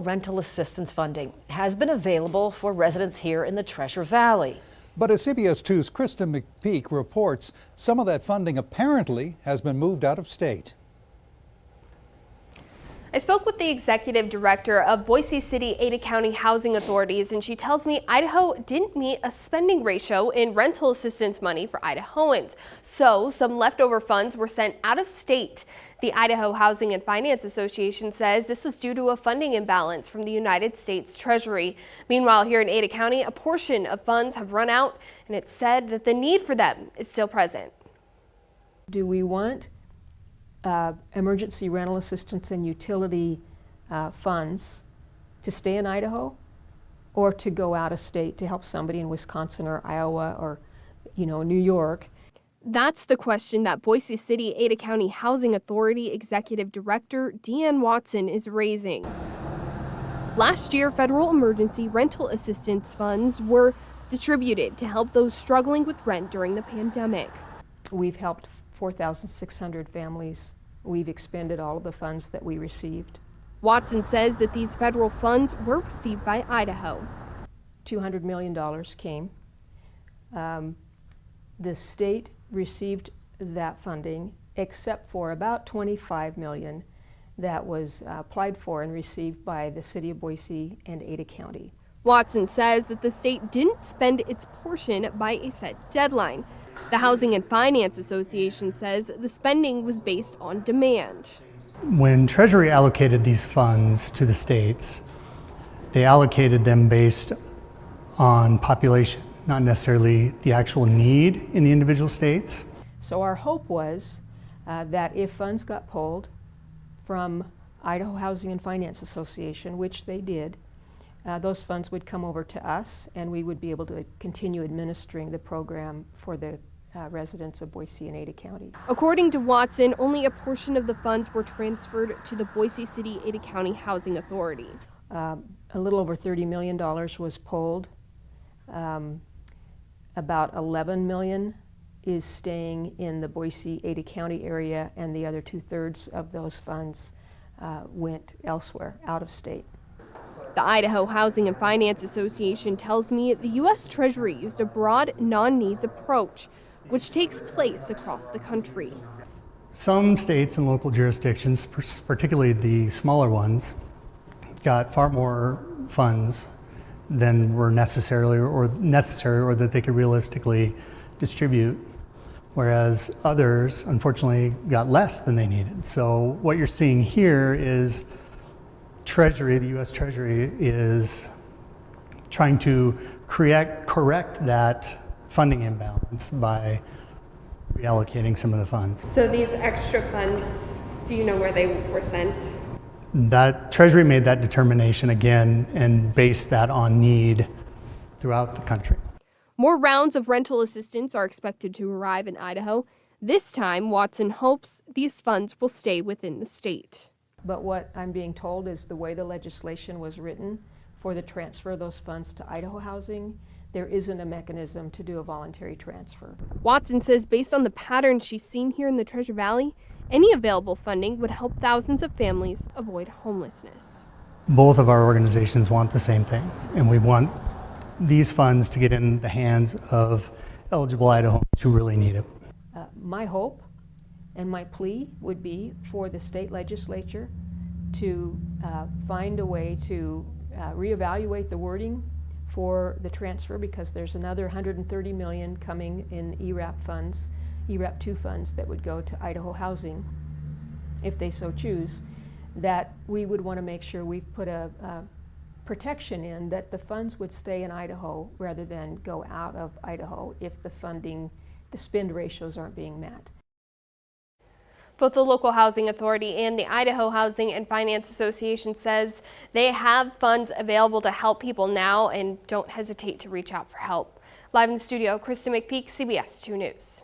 rental assistance funding has been available for residents here in the Treasure Valley. But as CBS 2's Krista McPeak reports, some of that funding apparently has been moved out of state. I spoke with the executive director of Boise City Ada County Housing Authorities, and she tells me Idaho didn't meet a spending ratio in rental assistance money for Idahoans. So some leftover funds were sent out of state. The Idaho Housing and Finance Association says this was due to a funding imbalance from the United States Treasury. Meanwhile, here in Ada County, a portion of funds have run out, and it's said that the need for them is still present. Do we want emergency rental assistance and utility funds to stay in Idaho, or to go out of state to help somebody in Wisconsin or Iowa or, New York? That's the question that Boise City Ada County Housing Authority Executive Director Deanne Watson is raising. Last year, federal emergency rental assistance funds were distributed to help those struggling with rent during the pandemic. We've helped 4,600 families. We've expended all of the funds that we received. Watson says that these federal funds were received by Idaho. $200 million came. The state received that funding, except for about $25 million that was applied for and received by the city of Boise and Ada County. Watson says that the state didn't spend its portion by a set deadline. The Housing and Finance Association says the spending was based on demand. When Treasury allocated these funds to the states, they allocated them based on population, not necessarily the actual need in the individual states. So our hope was that if funds got pulled from Idaho Housing and Finance Association, which they did, those funds would come over to us, and we would be able to continue administering the program for the residents of Boise and Ada County. According to Watson, only a portion of the funds were transferred to the Boise City Ada County Housing Authority. A little over $30 million was pulled. About $11 million is staying in the Boise Ada County area, and the other 2/3 of those funds went elsewhere, out of state. The Idaho Housing and Finance Association tells me the U.S. Treasury used a broad non-needs approach, which takes place across the country. Some states and local jurisdictions, particularly the smaller ones, got far more funds than were necessary or that they could realistically distribute, whereas others, unfortunately, got less than they needed. So what you're seeing here is Treasury, the U.S. Treasury, is trying to correct that funding imbalance by reallocating some of the funds. So these extra funds, do you know where they were sent? That Treasury made that determination again and based that on need throughout the country. More rounds of rental assistance are expected to arrive in Idaho. This time, Watson hopes these funds will stay within the state. But what I'm being told is the way the legislation was written for the transfer of those funds to Idaho Housing, there isn't a mechanism to do a voluntary transfer. Watson says based on the pattern she's seen here in the Treasure Valley, any available funding would help thousands of families avoid homelessness. Both of our organizations want the same thing, and we want these funds to get in the hands of eligible Idahoans who really need it. My hope and my plea would be for the state legislature to find a way to reevaluate the wording for the transfer, because there's another $130 million coming in ERAP funds, ERAP 2 funds that would go to Idaho Housing if they so choose, that we would want to make sure we've put a protection in that the funds would stay in Idaho rather than go out of Idaho if the spend ratios aren't being met. Both the local housing authority and the Idaho Housing and Finance Association says they have funds available to help people now and don't hesitate to reach out for help. Live in the studio, Krista McPeak, CBS 2 News.